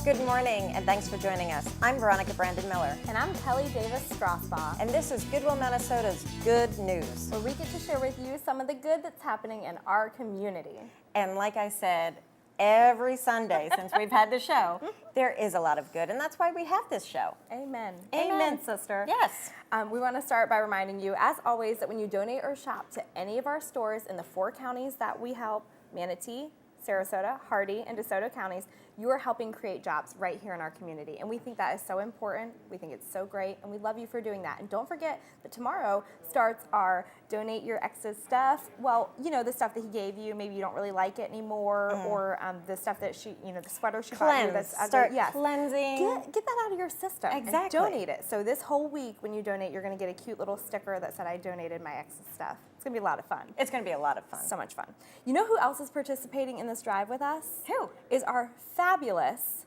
Good morning, and thanks for joining us. I'm Veronica Brandon Miller. And I'm Kelly Davis Strasbaugh. And this is Goodwill, Minnesota's Good News. Where we get to share with you some of the good that's happening in our community. And like I said, every Sunday since we've had the show, there is a lot of good, and that's why we have this show. Amen. Amen, sister. Yes. We want to start by reminding you, as always, that when you donate or shop to any of our stores in the 4 counties that we help, Manatee, Sarasota, Hardy, and DeSoto counties, you are helping create jobs right here in our community. And we think that is so important. We think it's so great, and we love you for doing that. And don't forget that tomorrow starts our Donate Your Ex's Stuff. Well, you know, the stuff that he gave you, maybe you don't really like it anymore, or the stuff that she, you know, the sweater she bought you that's Start cleansing. Get that out of your system. Exactly. And donate it. So this whole week when you donate, you're going to get a cute little sticker that said, I donated my ex's stuff. It's going to be a lot of fun. It's going to be a lot of fun. So much fun. You know who else is participating in this drive with us? Who? Is our fabulous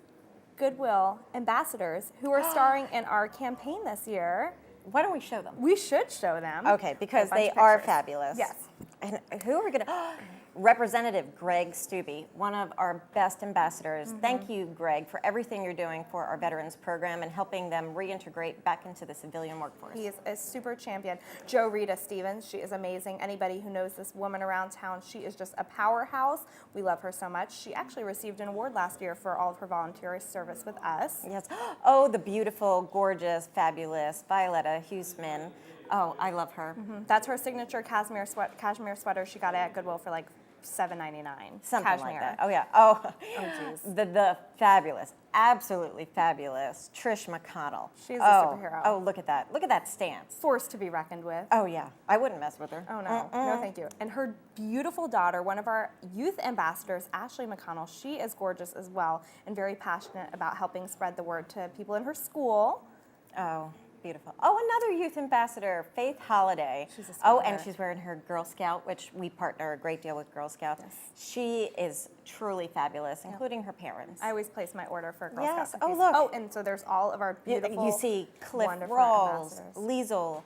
Goodwill ambassadors who are starring in our campaign this year. Why don't we show them? We should show them. Okay, because A bunch they of are pictures. fabulous. Yes. And who are we going to... Representative Greg Stubbe, one of our best ambassadors. Thank you, Greg, for everything you're doing for our veterans program and helping them reintegrate back into the civilian workforce. He is a super champion. Joe Rita Stevens, she is amazing. Anybody who knows this woman around town, she is just a powerhouse. We love her so much. She actually received an award last year for all of her volunteer service with us. Yes. Oh, the beautiful, gorgeous, fabulous Violetta Huseman. Oh, I love her. That's her signature cashmere sweater she got at Goodwill for like $7.99. Something Cashmere. like that. Oh, yeah. Oh, geez. the fabulous, absolutely fabulous Trish McConnell. She's a superhero. Oh, look at that. Look at that stance. Force to be reckoned with. Oh, yeah. I wouldn't mess with her. Oh, no. No, thank you. And her beautiful daughter, one of our youth ambassadors, Ashley McConnell, she is gorgeous as well and very passionate about helping spread the word to people in her school. Oh, beautiful. Oh, another youth ambassador, Faith Holiday. She's a Oh, and sweetheart. she's wearing her Girl Scout, which we partner a great deal with Girl Scouts. Yes. She is truly fabulous, including her parents. I always place my order for Girl Yes. Scout Oh, cookies. look. Oh, and so there's all of our beautiful, You see Cliff wonderful Rawls, ambassadors. Liesel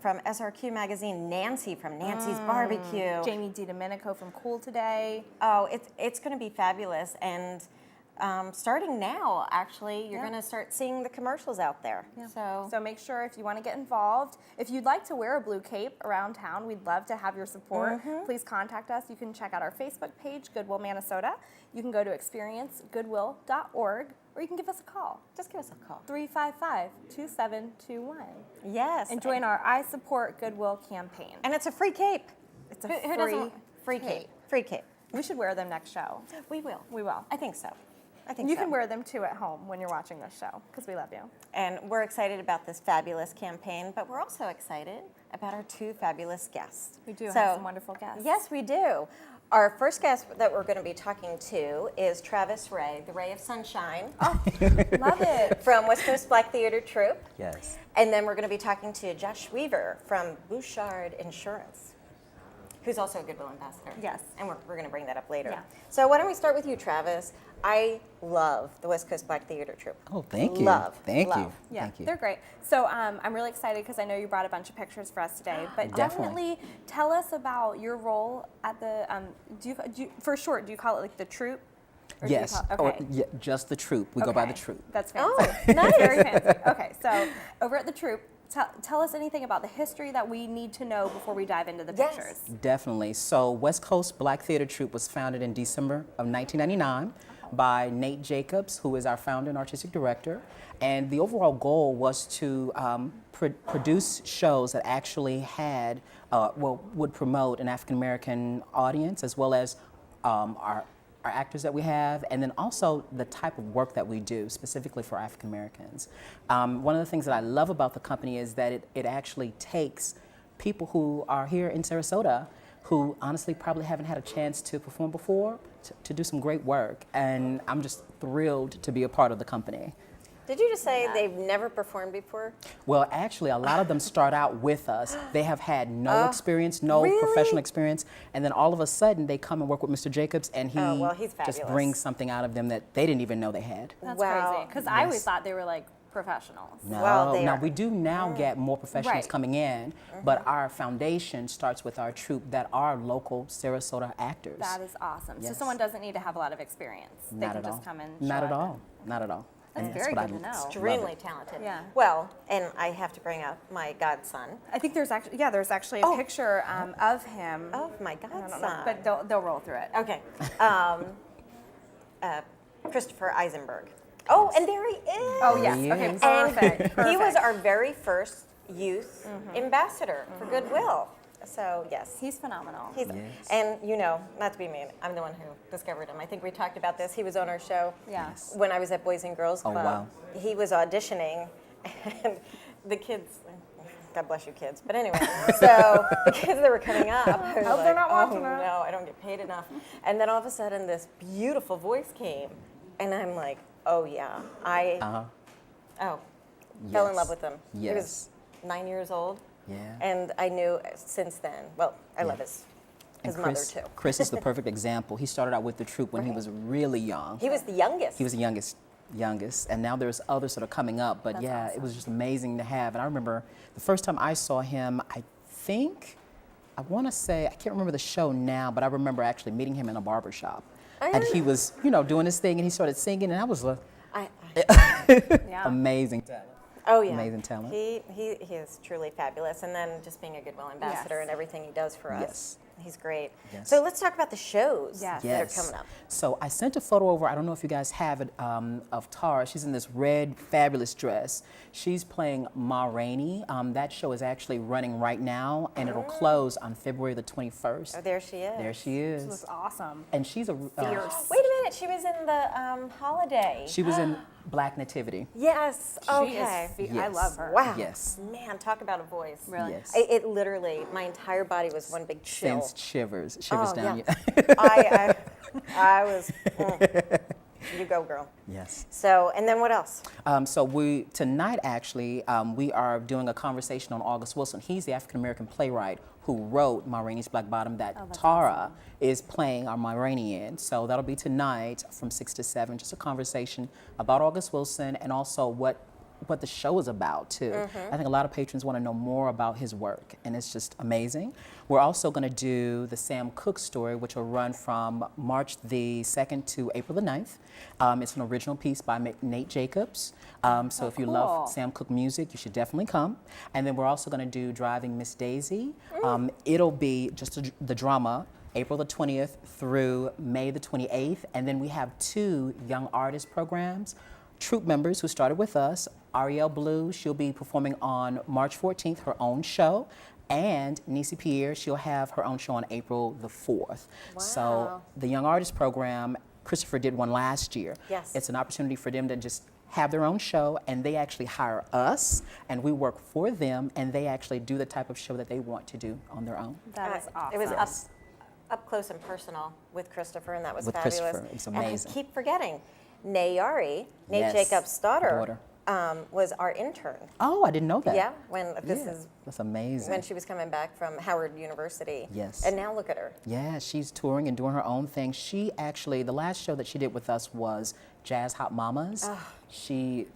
from SRQ Magazine, Nancy from Nancy's Barbecue. Jamie DiDomenico from Cool Today. Oh, it's going to be fabulous. And starting now, actually, you're going to start seeing the commercials out there. Yeah. So make sure if you want to get involved, if you'd like to wear a blue cape around town, we'd love to have your support. Please contact us. You can check out our Facebook page, Goodwill, Minnesota. You can go to experiencegoodwill.org, or you can give us a call. Just give us a call. 355-2721. Yes. And join our I Support Goodwill campaign. And it's a free cape. It's a Who doesn't free cape? Free cape. We should wear them next show. We will. We will. I think so. I think You so. can wear them too at home when you're watching this show, because we love you. And we're excited about this fabulous campaign, but we're also excited about our 2 fabulous guests. We do have some wonderful guests. Yes, we do. Our first guest that we're going to be talking to is Travis Ray, the Ray of Sunshine. Oh, love it. From West Coast Black Theater Troupe. Yes. And then we're going to be talking to Josh Weaver from Bouchard Insurance, who's also a Goodwill ambassador. Yes. And we're going to bring that up later. Yeah. So why don't we start with you, Travis? I love the West Coast Black Theater Troupe. Oh, thank you. Love. Thank you. love. Yeah, Thank you. they're great. So I'm really excited because I know you brought a bunch of pictures for us today. But Definitely. definitely tell us about your role at the, do you, for short, do you call it like the troupe? Or do you Yes. call- okay. Yeah, just the troupe. We go by the Okay. troupe. That's fancy. Oh, That's very fancy. Okay, so over at the troupe, tell us anything about the history that we need to know before we dive into the Yes. pictures. Definitely. So West Coast Black Theater Troupe was founded in December of 1999 by Nate Jacobs, who is our founder and artistic director. And the overall goal was to produce shows that actually had, would promote an African American audience, as well as our actors that we have, and then also the type of work that we do specifically for African Americans. One of the things that I love about the company is that it actually takes people who are here in Sarasota who honestly probably haven't had a chance to perform before to do some great work, and I'm just thrilled to be a part of the company. Did you just say they've never performed before? Well, actually, a lot of them start out with us. They have had no experience, no really? professional experience, and then all of a sudden they come and work with Mr. Jacobs, and he Oh, well, he's just fabulous. brings something out of them that they didn't even know they had. That's Wow. crazy. Because I always thought they were like professionals. No, Well, they now are. we do now get more professionals Right. coming in, but our foundation starts with our troupe that are local Sarasota actors. That is awesome. So Yes. someone doesn't need to have a lot of experience. They Not can at just all. come and Not show at up. all. Not at all. That's And very what good to know. love Extremely it. talented. Yeah. Well, and I have to bring up my godson. I think there's actually a picture of him. Of my I don't know, godson. but they'll roll through it. Okay. Christopher Eisenberg. Oh, and there he is. Oh yes. He Okay. is. Perfect. He was perfect. our very first youth ambassador for Goodwill. So yes, He's phenomenal. he's Yes. and you know, not to be mean, I'm the one who discovered him. I think we talked about this. He was on our show Yes. when I was at Boys and Girls Oh, Club. wow. He was auditioning, and the kids. God bless you, kids. But anyway, so the kids that were coming up, I was Hope like, they're not oh watching it." no, I don't get paid enough. And then all of a sudden, this beautiful voice came, and I'm like, oh yeah, Uh-huh. fell in Yes. love with him. He was Yes. 9 years old. Yeah. And I knew since then, well, I love his And mother Chris, too. Chris is the perfect example. He started out with the troupe when he was really young. He was the youngest. He was the youngest, and now there's others that are coming up. But That's yeah, awesome. it was just amazing to have. And I remember the first time I saw him, I want to say, I can't remember the show now, but I remember actually meeting him in a barber shop. And he was, doing his thing, and he started singing, and I was like, Yeah. amazing talent. Oh yeah, Amazing talent. He is truly fabulous, and then just being a Goodwill ambassador Yes. and everything he does for us. Yes. He's great. Yes. So let's talk about the shows Yes. that are coming up. So I sent a photo over. I don't know if you guys have it of Tara. She's in this red, fabulous dress. She's playing Ma Rainey. That show is actually running right now, and it'll close on February the 21st. Oh, there she is. There she She is. looks awesome. And she's a. Fierce. Wait a minute, she was in the Holiday. She was in Black Nativity. Yes. Okay. She is I Yes. love her. Wow. Yes. Man, talk about a voice. Really? Yes. It literally, my entire body was one big chill. Sends shivers Oh, down yeah. you. I was. You go, girl. Yes. So, and then what else? So tonight actually we are doing a conversation on August Wilson. He's the African American playwright who wrote Ma Rainey's Black Bottom that Tara is playing our Ma Rainey in. So that'll be tonight from 6 to 7. Just a conversation about August Wilson and also what the show is about too. I think a lot of patrons want to know more about his work, and it's just amazing. We're also going to do the Sam Cooke story, which will run from March the 2nd to April the 9th. It's an original piece by Nate Jacobs. So if you cool. love Sam Cooke music, you should definitely come. And then we're also going to do Driving Miss Daisy. It'll be just the drama, April the 20th through May the 28th. And then we have 2 young artist programs. Troupe members who started with us, Ariel Blue, she'll be performing on March 14th, her own show. And Nisi Pierre, she'll have her own show on April the 4th. So Wow. the Young Artist Program, Christopher did one last year. Yes. It's an opportunity for them to just have their own show, and they actually hire us, and we work for them, and they actually do the type of show that they want to do on their own. That is awesome. It was up close and personal with Christopher, and that was With fabulous. Christopher, it's amazing. And I keep forgetting, Nayari, Nate Yes, Jacobs' daughter, daughter. was our intern. Oh, I didn't know that. Yeah, when this Yeah, is that's amazing. when she was coming back from Howard University. Yes. And now look at her. Yeah, she's touring and doing her own thing. She actually, the last show that she did with us was Jazz Hot Mamas. She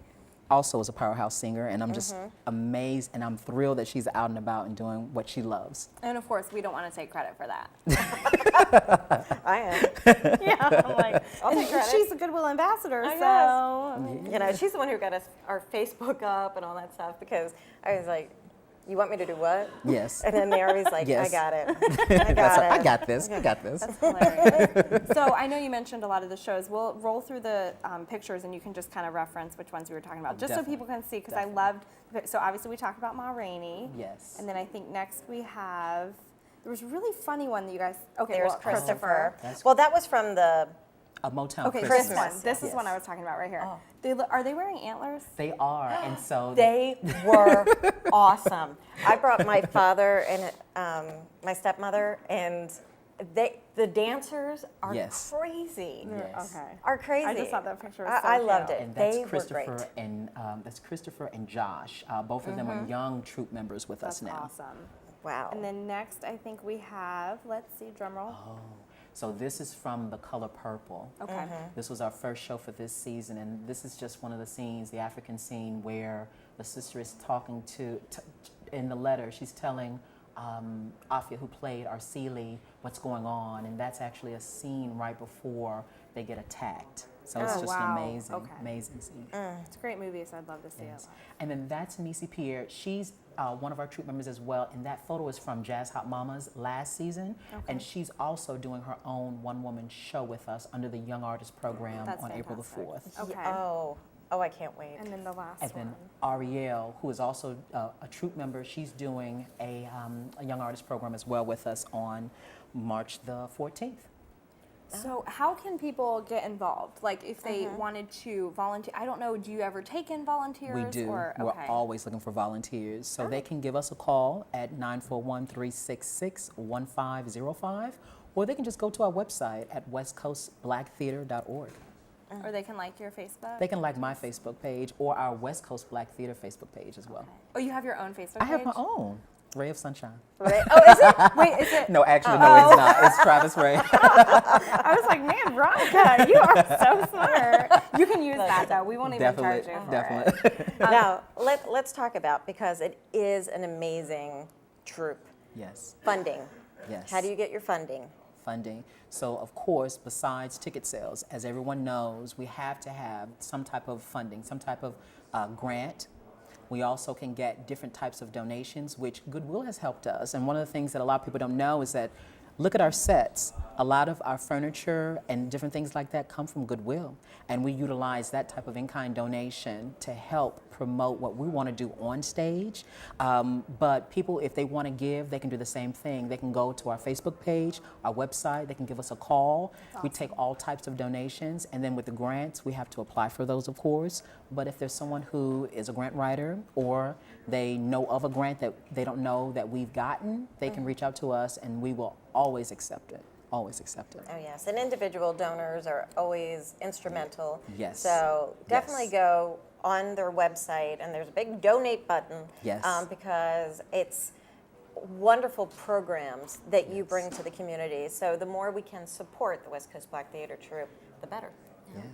also is a powerhouse singer, and I'm just amazed, and I'm thrilled that she's out and about and doing what she loves. And of course, we don't want to take credit for that. I am. Yeah, I'm like, I'll take credit. she's a Goodwill ambassador, I so You know, she's the one who got us our Facebook up and all that stuff, because I was like, you want me to do what? Yes. And then Nary's like, Yes. I got it. I got it. I got this. I got this. that's hilarious. So I know you mentioned a lot of the shows. We'll roll through the pictures, and you can just kind of reference which ones you were talking about, just so people can see. Because I loved. So obviously we talked about Ma Rainey. Yes. And then I think next we have. There was a really funny one that you guys. Okay, There's well, Christopher. That's- Well, that was from the. A Motown Okay, Christmas. this one. This is Yes. one I was talking about right here. Oh. Are they wearing antlers? They are, and so They were awesome. I brought my father and my stepmother, and the dancers are Yes. crazy. Yes. Okay. Are crazy. I just thought that picture was so I loved cute. it. And that's They were Christopher great. and Josh. Both of them are young troupe members with That's us now. awesome. Wow. And then next, I think we have. Let's see, drum roll. Oh, So this is from The Color Purple. Okay. This was our first show for this season, and this is just one of the scenes, the African scene, where the sister is talking in the letter, she's telling Afia, who played Arsili, what's going on, and that's actually a scene right before they get attacked. So it's just wow. an amazing, Okay. amazing scene. It's a great movie, so I'd love to see Yes. it. And then that's Nisi Pierre. She's one of our troop members as well, and that photo is from Jazz Hot Mamas last season, and she's also doing her own one-woman show with us under the Young Artist Program That's on April the fantastic. 4th. Okay. Oh, I can't wait. And then the last And then Ariel, who is also a troop member, she's doing a Young Artist Program as well with us on March the 14th. So how can people get involved? Like if they wanted to volunteer, I don't know, do you ever take in volunteers? We do. Or, We're okay. always looking for volunteers. So they can give us a call at 941-366-1505, or they can just go to our website at westcoastblacktheater.org. Or they can like your Facebook? They can like my Facebook page or our West Coast Black Theater Facebook page as well. Oh, you have your own Facebook I page? have my own, Ray of Sunshine. Right? Oh, is it? Wait, is it? No, actually, no, it's not. It's Travis Ray. I was like, man, Veronica, you are so smart. You can use that though. We won't even charge you for it. Definitely. Now, let's talk about, because it is an amazing troupe, Yes, funding. yes. How do you get your funding? Funding. So, of course, besides ticket sales, as everyone knows, we have to have some type of funding, some type of grant. We also can get different types of donations, which Goodwill has helped us. And one of the things that a lot of people don't know is that, look at our sets. A lot of our furniture and different things like that come from Goodwill. And we utilize that type of in-kind donation to help promote what we want to do on stage. But people, if they want to give, they can do the same thing. They can go to our Facebook page, our website, they can give us a call. We take all types of donations, and then with the grants, we have to apply for those, of course. But if there's someone who is a grant writer, or they know of a grant that they don't know that we've gotten, they can reach out to us, and we will always accept it. Always accept it. Oh, yes. And individual donors are always instrumental. Yes. So definitely Yes. go on their website, and there's a big donate button. Yes. Because it's wonderful programs that you bring to the community. So the more we can support the West Coast Black Theater Troupe, the better.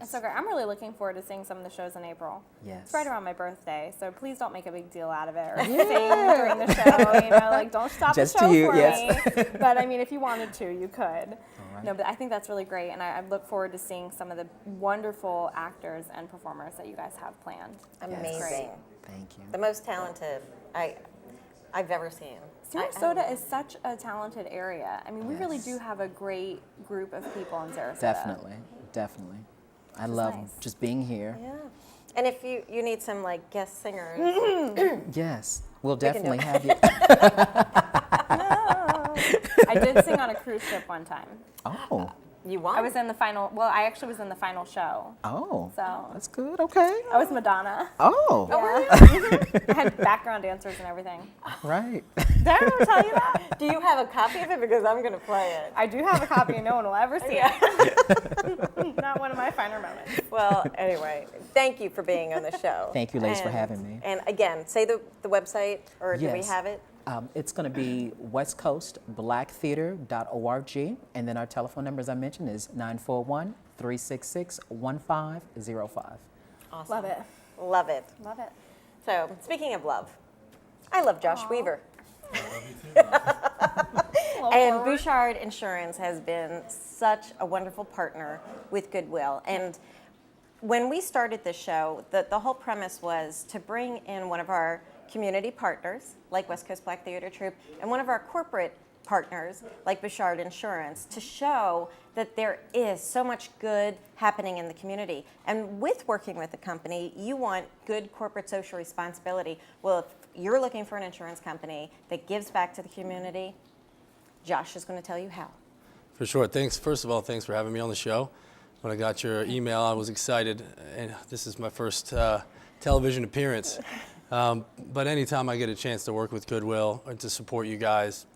It's so great. I'm really looking forward to seeing some of the shows in April. Yes. It's right around my birthday, so please don't make a big deal out of it or sing during the show. You know, like don't stop Just the show to you, for yes. me. But I mean, if you wanted to, you could. right. No, but I think that's really great, and I look forward to seeing some of the wonderful actors and performers that you guys have planned. Amazing. Thank you. The most talented I've ever seen. Sarasota is such a talented area. I mean, we really Yes. do have a great group of people in Sarasota. Definitely, definitely. I love nice. just being here. Yeah. And if you need some like guest singers, Yes, we'll can do definitely it. have you. I did sing on a cruise ship one time. Oh, you want. I was in the final, well, I actually was in the final show. oh, So that's good. Okay. I was Madonna. Oh, Yeah. I had background dancers and everything. right. Did I ever tell you that? Do you have a copy of it? Because I'm going to play it. I do have a copy and no one will ever see it. Not one of my finer moments. Well, anyway, thank you for being on the show. Thank you, ladies, for And- having me. And again, say the website, or do we Yes. have it? It's going to be westcoastblacktheater.org, and then our telephone number, as I mentioned, is 941-366-1505. Awesome. Love it. Love it. Love it. So, speaking of love, I love Josh Weaver. And Bouchard Insurance has been such a wonderful partner with Goodwill. And when we started this show, the whole premise was to bring in one of our community partners, like West Coast Black Theater Troupe, and one of our corporate partners, like Bouchard Insurance, to show that there is so much good happening in the community. And with working with a company, you want good corporate social responsibility. Well, if you're looking for an insurance company that gives back to the community, Josh is going to tell you how. For sure. Thanks. First of all, thanks for having me on the show. When I got your email, I was excited, and this is my first television appearance. But anytime I get a chance to work with Goodwill or to support you guys,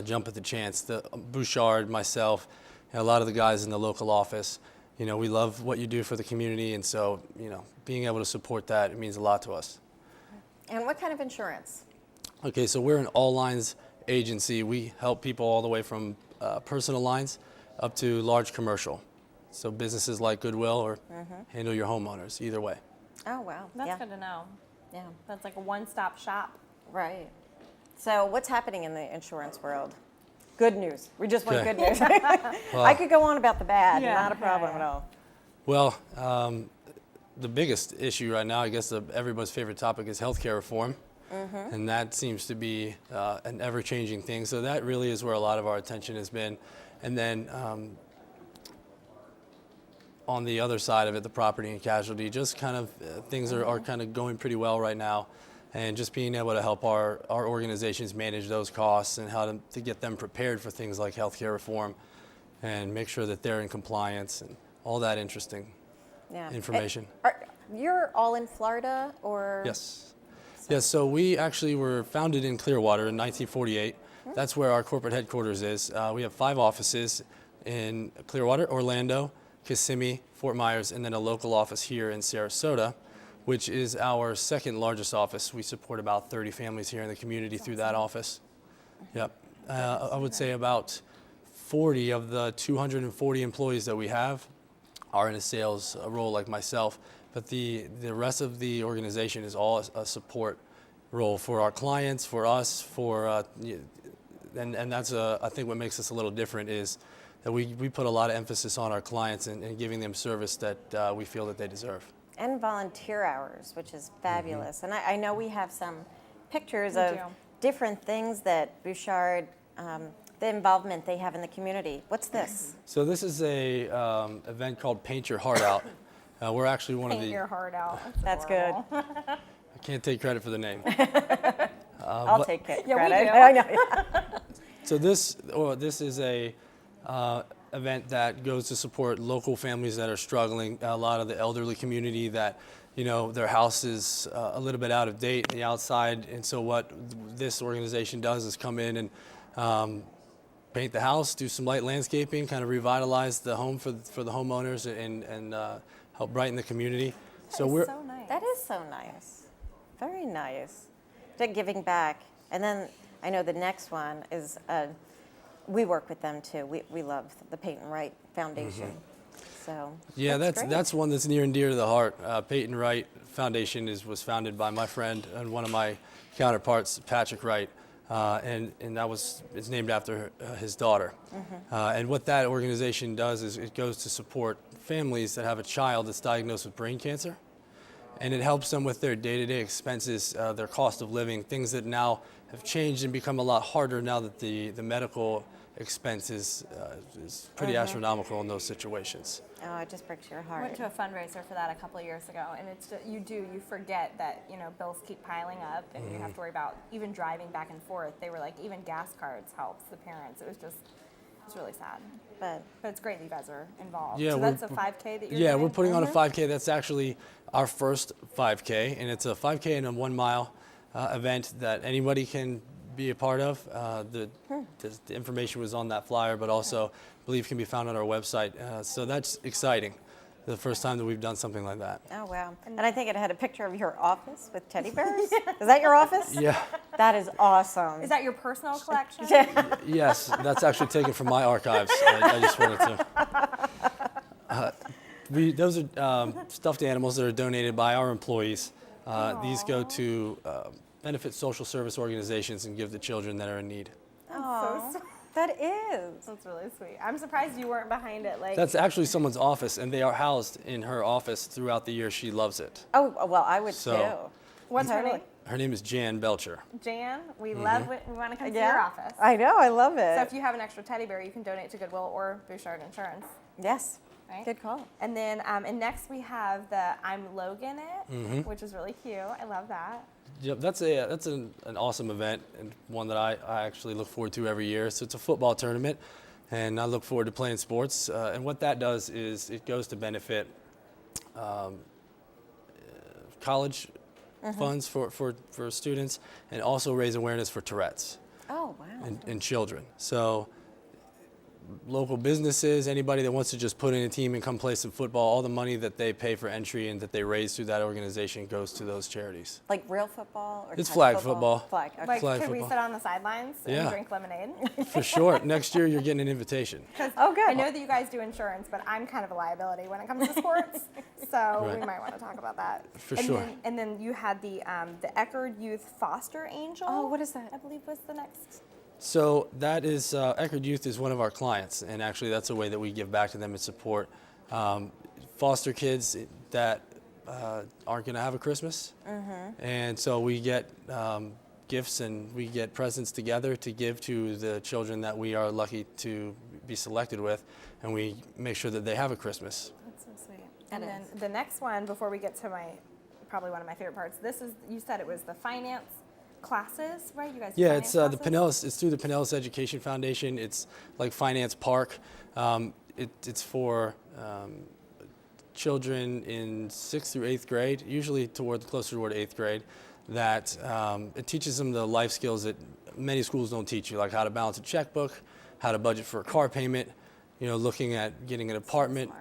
jump at the chance. The Bouchard, myself, and a lot of the guys in the local office, you know, we love what you do for the community, and so, you know, being able to support that, it means a lot to us. And what kind of insurance? Okay, so we're an all lines agency. We help people all the way from personal lines up to large commercial. So businesses like Goodwill or handle your homeowners, either way. Oh, wow. That's yeah. good to know. Yeah, That's like a one-stop shop. right. So what's happening in the insurance world? Good news. We just want Okay. good news. Well, I could go on about the bad, Yeah. not a problem at all. Well, the biggest issue right now, I guess everybody's favorite topic is healthcare reform. And that seems to be an ever-changing thing. So that really is where a lot of our attention has been. And then on the other side of it, the property and casualty, just kind of things are kind of going pretty well right now. And just being able to help our organizations manage those costs and how to get them prepared for things like healthcare reform and make sure that they're in compliance and all that interesting Yeah. information. You're all in Florida, or? Yes. Yes, so we actually were founded in Clearwater in 1948. That's where our corporate headquarters is. We have 5 offices in Clearwater, Orlando, Kissimmee, Fort Myers, and then a local office here in Sarasota, which is our second largest office. We support about 30 families here in the community through that office. Yep. I would say about 40 of the 240 employees that we have are in a sales role like myself, but the rest of the organization is all a support role for our clients, for us, and that's I think what makes us a little different is that we put a lot of emphasis on our clients and giving them service that we feel that they deserve. And volunteer hours, which is fabulous. And I know we have some pictures We of do. different things that Bouchard, the involvement they have in the community. What's this? So this is a event called Paint Your Heart Out. We're actually one of Paint the. your heart out. That's good. I can't take credit for the name. I'll take it. Yeah, we credit. do. I know. Yeah. So this is a event that goes to support local families that are struggling. A lot of the elderly community that, their house is a little bit out of date, the outside, and so what this organization does is come in and paint the house, do some light landscaping, kind of revitalize the home for the homeowners, and help brighten the community. So nice. That is so nice. Very nice. Giving back. And then I know the next one is, we work with them too. We love the Peyton Wright Foundation. So Yeah, great. that's one that's near and dear to the heart. Peyton Wright Foundation was founded by my friend and one of my counterparts, Patrick Wright, and it's named after his daughter. And what that organization does is it goes to support families that have a child that's diagnosed with brain cancer, and it helps them with their day-to-day expenses, their cost of living, things that now have changed and become a lot harder now that the medical expense is pretty astronomical in those situations. Oh, it just breaks your I heart. went to a fundraiser for that a couple of years ago, and it's just, you forget that bills keep piling up, and you have to worry about even driving back and forth. They were like, even gas cards helps the parents. It's really sad, But but it's great that you guys are involved. Yeah, so we're- that's a 5K that you're Yeah, doing? we're putting on a 5K. That's actually our first 5K, and it's a 5K and a 1 mile event that anybody can be a part of. The information was on that flyer, but also I believe can be found on our website. So that's exciting. The first time that we've done something like that. oh wow. And I think it had a picture of your office with teddy bears. Is that your office? Yeah. That is awesome. Is that your personal collection? Yes, that's actually taken from my archives. I just wanted to. Those are stuffed animals that are donated by our employees. These go to benefit social service organizations and give to children that are in need. Aw, that is. That's really sweet. I'm surprised you weren't behind it. Like That's actually someone's office, and they are housed in her office throughout the year. She loves it. Oh, well, I would So- too. what's her Totally. name? Her name is Jan Belcher. Jan. We love it. We want to come to your Yeah, office. I know. I love it. So if you have an extra teddy bear, you can donate to Goodwill or Bouchard Insurance. Yes. Right? Good call. And then, and next we have the I'm Logan It, which is really cute. I love that. Yep, that's an awesome event and one that I actually look forward to every year. So it's a football tournament, and I look forward to playing sports. And what that does is it goes to benefit college funds for students, and also raise awareness for Tourette's Oh, wow. and children. So local businesses, anybody that wants to just put in a team and come play some football, all the money that they pay for entry and that they raise through that organization goes to those charities. Like real football? Or It's touch flag football. Flag, okay. Like, Flag could we football. sit on the sidelines and Yeah. drink lemonade? For sure. Next year, you're getting an invitation. Oh, good. I know that you guys do insurance, but I'm kind of a liability when it comes to sports, so Right. we might want to talk about that. For and sure. and then you had the Eckerd Youth Foster Angel. Oh, what is that? I believe was the next. So that is, Eckerd Youth is one of our clients, and actually that's a way that we give back to them and support foster kids that aren't going to have a Christmas. And so we get gifts and we get presents together to give to the children that we are lucky to be selected with, and we make sure that they have a Christmas. That's so sweet. And It then is. the next one, before we get to probably one of my favorite parts, this is, you said it was the finance classes, right? You guys do Yeah, finance it's the classes? Pinellas. It's through the Pinellas Education Foundation. It's like Finance Park. It's for children in 6th through 8th grade, usually closer toward 8th grade. That it teaches them the life skills that many schools don't teach you, like how to balance a checkbook, how to budget for a car payment, looking at getting an apartment,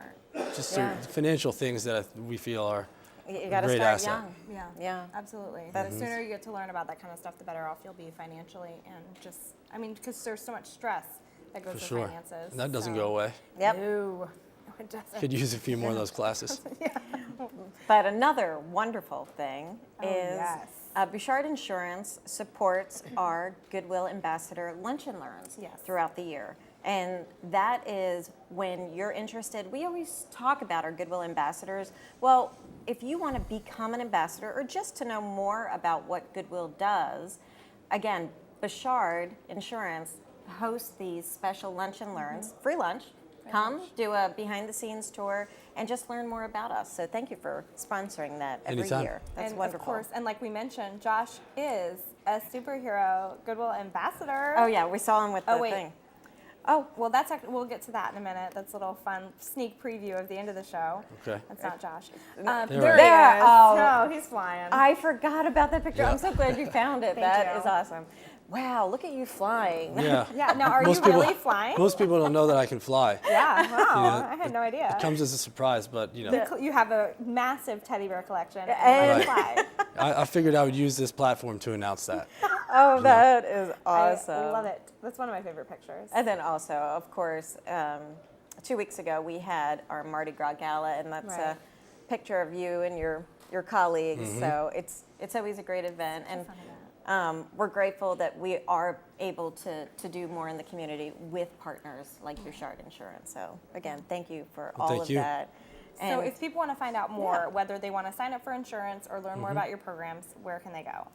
just Yeah. financial things that we feel are You a got to great start asset. young. Yeah. Yeah. Absolutely. That's- The sooner you get to learn about that kind of stuff, the better off you'll be financially, and just, I mean, because there's so much stress that goes For with sure. finances. And that doesn't so- go away. Yep. No, it doesn't. Could use a few more of those classes. But another wonderful thing Oh, is yes. Bouchard Insurance supports our Goodwill Ambassador Lunch and Learns Yes. throughout the year. And that is when you're interested. We always talk about our Goodwill Ambassadors. Well, if you want to become an ambassador or just to know more about what Goodwill does, again, Bouchard Insurance hosts these special lunch and learns, free lunch. Come, do a behind-the-scenes tour, and just learn more about us. So thank you for sponsoring that every Anytime. year. That's And wonderful. of course, and like we mentioned, Josh is a superhero Goodwill ambassador. Oh yeah, we saw him with the Oh, wait. thing. Oh, Well, we'll get to that in a minute. That's a little fun sneak preview of the end of the show. Okay. That's not Josh. There There we he There, is. oh. Oh, he's flying. I forgot about that picture. Yeah. I'm so glad you found it. Thank That you. is awesome. Wow, look at you flying. Yeah. Yeah. Now, are you Most people- really flying? Most people don't know that I can fly. Yeah. Wow. know, I had no idea. It comes as a surprise, but You have a massive teddy bear collection. And- And you fly. I figured I would use this platform to announce that. Oh, that is awesome. I love it. That's one of my favorite pictures. And then also, of course, 2 weeks ago we had our Mardi Gras gala, and that's Right. a picture of you and your colleagues. So it's always a great event, and we're grateful that we are able to do more in the community with partners like Bouchard Insurance. So again, thank you for all thank of you. that. So And if people want to find out more, Yeah. whether they want to sign up for insurance or learn Mm-hmm. more about your programs, where can they go?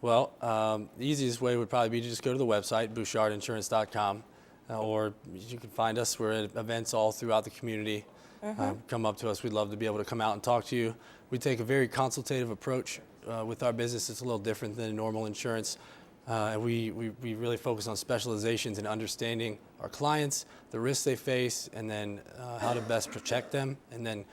Well, the easiest way would probably be to just go to the website, bouchardinsurance.com, or you can find us. We're at events all throughout the community. Come up to us. We'd love to be able to come out and talk to you. We take a very consultative approach with our business. It's a little different than normal insurance. And we really focus on specializations and understanding our clients, the risks they face, and then how to best protect them, and then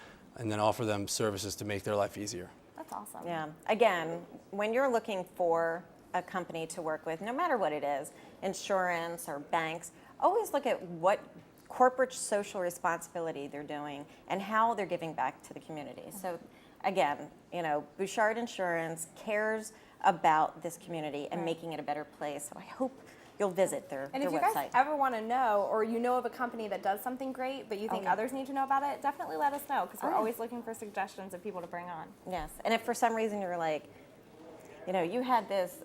offer them services to make their life easier. That's awesome. yeah, again, when you're looking for a company to work with, no matter what it is, insurance or banks, always look at what corporate social responsibility they're doing and how they're giving back to the community. So again, Bouchard Insurance cares about this community and making it a better place. So I hope you'll visit their And if you website. guys ever want to know, or you know of a company that does something great, but you think yeah. others need to know about it, definitely let us know, because we're Oh, yeah. always looking for suggestions of people to bring on. Yes, and if for some reason you're like, you had this,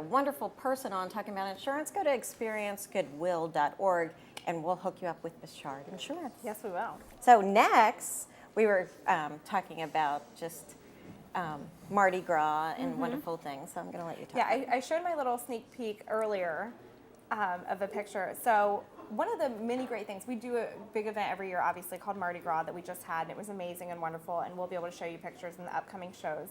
wonderful person on talking about insurance, go to experiencegoodwill.org and we'll hook you up with Bouchard Insurance. Yes, we will. So next, we were talking about just Mardi Gras and wonderful things, so I'm going to let you talk. Yeah, I showed my little sneak peek earlier of a picture. So one of the many great things, we do a big event every year, obviously, called Mardi Gras that we just had, and it was amazing and wonderful, and we'll be able to show you pictures in the upcoming shows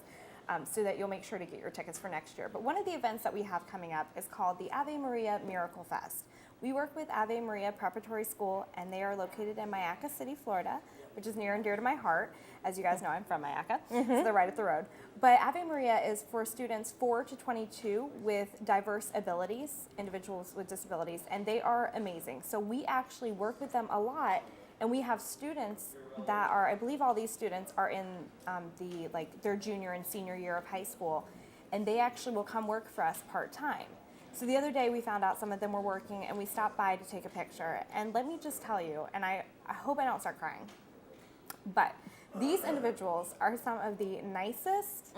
so that you'll make sure to get your tickets for next year. But one of the events that we have coming up is called the Ave Maria Miracle Fest, We work with Ave Maria Preparatory School, and they are located in Mayaca City, Florida, which is near and dear to my heart. As you guys know, I'm from Mayaca, so they're right up the road. But Ave Maria is for students 4 to 22 with diverse abilities, individuals with disabilities, and they are amazing. So we actually work with them a lot, and we have students that are, I believe all these students are in their junior and senior year of high school, and they actually will come work for us part-time. So the other day we found out some of them were working, and we stopped by to take a picture. And let me just tell you, and I hope I don't start crying, but these individuals are some of the nicest,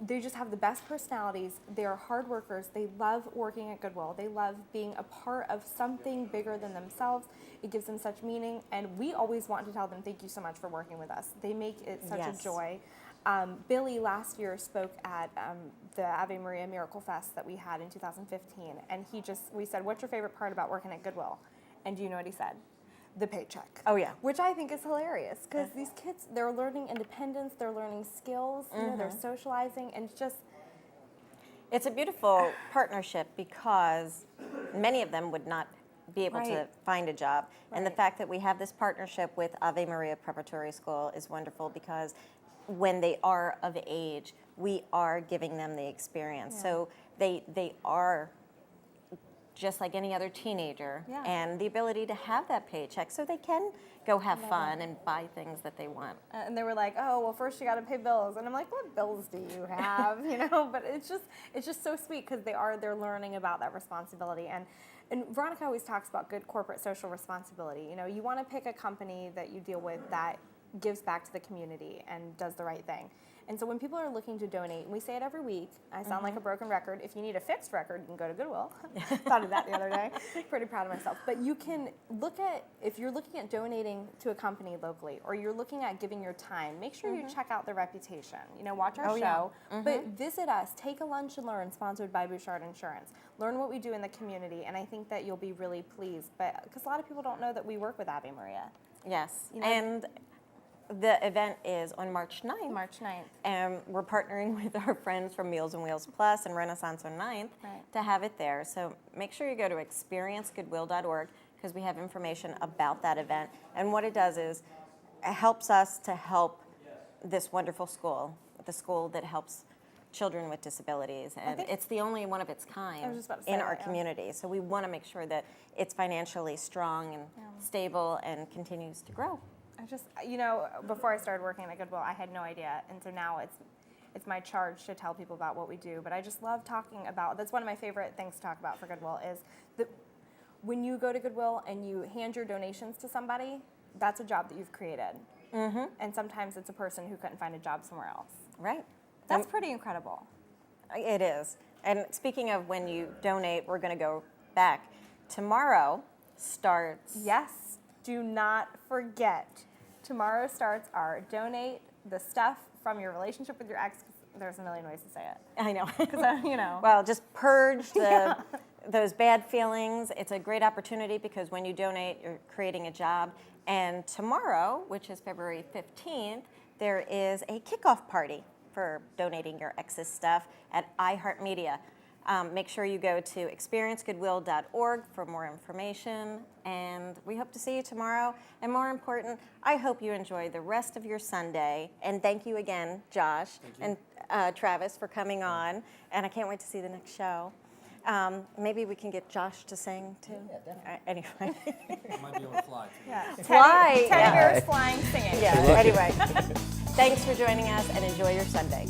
they just have the best personalities. They're hard workers. They love working at Goodwill. They love being a part of something bigger than themselves. It gives them such meaning. And we always want to tell them, thank you so much for working with us. They make it such a joy. Billy last year spoke at the Ave Maria Miracle Fest that we had in 2015. And we said, what's your favorite part about working at Goodwill? And do you know what he said? The paycheck. Oh, yeah. Which I think is hilarious because these kids, they're learning independence, they're learning skills, you know, they're socializing, and it's a beautiful partnership because many of them would not be able to find a job. And the fact that we have this partnership with Ave Maria Preparatory School is wonderful because when they are of age, we are giving them the experience. So they are just like any other teenager, and the ability to have that paycheck so they can go have fun and buy things that they want. And they were like, oh, well, first you got to pay bills. And I'm like, what bills do you have? You know, but it's just so sweet because they're learning about that responsibility. And Veronica always talks about good corporate social responsibility. You know, you want to pick a company that you deal with that gives back to the community and does the right thing. And so when people are looking to donate, and we say it every week, I sound like a broken record. If you need a fixed record, you can go to Goodwill. Thought of that the other day. Pretty proud of myself. But you can if you're looking at donating to a company locally, or you're looking at giving your time, make sure you check out their reputation. You know, watch our show, but visit us. Take a lunch and learn, sponsored by Bouchard Insurance. Learn what we do in the community, and I think that you'll be really pleased. But because a lot of people don't know that we work with Ave Maria. Yes, You know, and the event is on March 9th. March 9th. And we're partnering with our friends from Meals on Wheels Plus and Renaissance on 9th to have it there. So make sure you go to experiencegoodwill.org because we have information about that event. And what it does is it helps us to help this wonderful school, the school that helps children with disabilities. And it's the only one of its kind in our community. So we want to make sure that it's financially strong and stable and continues to grow. You know, before I started working at Goodwill, I had no idea, and so now it's my charge to tell people about what we do. But I just love talking about. That's one of my favorite things to talk about for Goodwill is that when you go to Goodwill and you hand your donations to somebody, that's a job that you've created, and sometimes it's a person who couldn't find a job somewhere else. Right. That's pretty incredible. It is. And speaking of when you donate, we're going to go back. Tomorrow starts. Yes. Do not forget. Tomorrow starts our donate the stuff from your relationship with your ex. There's a million ways to say it. I know. Because, you know. Well, just purge those bad feelings. It's a great opportunity because when you donate, you're creating a job. And tomorrow, which is February 15th, there is a kickoff party for donating your ex's stuff at iHeartMedia. Make sure you go to experiencegoodwill.org for more information, and we hope to see you tomorrow. And more important, I hope you enjoy the rest of your Sunday. And thank you again, Josh and Travis, for coming on. And I can't wait to see the next show. Maybe we can get Josh to sing too. Yeah, definitely. Anyway, I might be able to fly. Yeah. Fly. Teddy bears flying, singing. Yeah. Anyway, thanks for joining us, and enjoy your Sunday.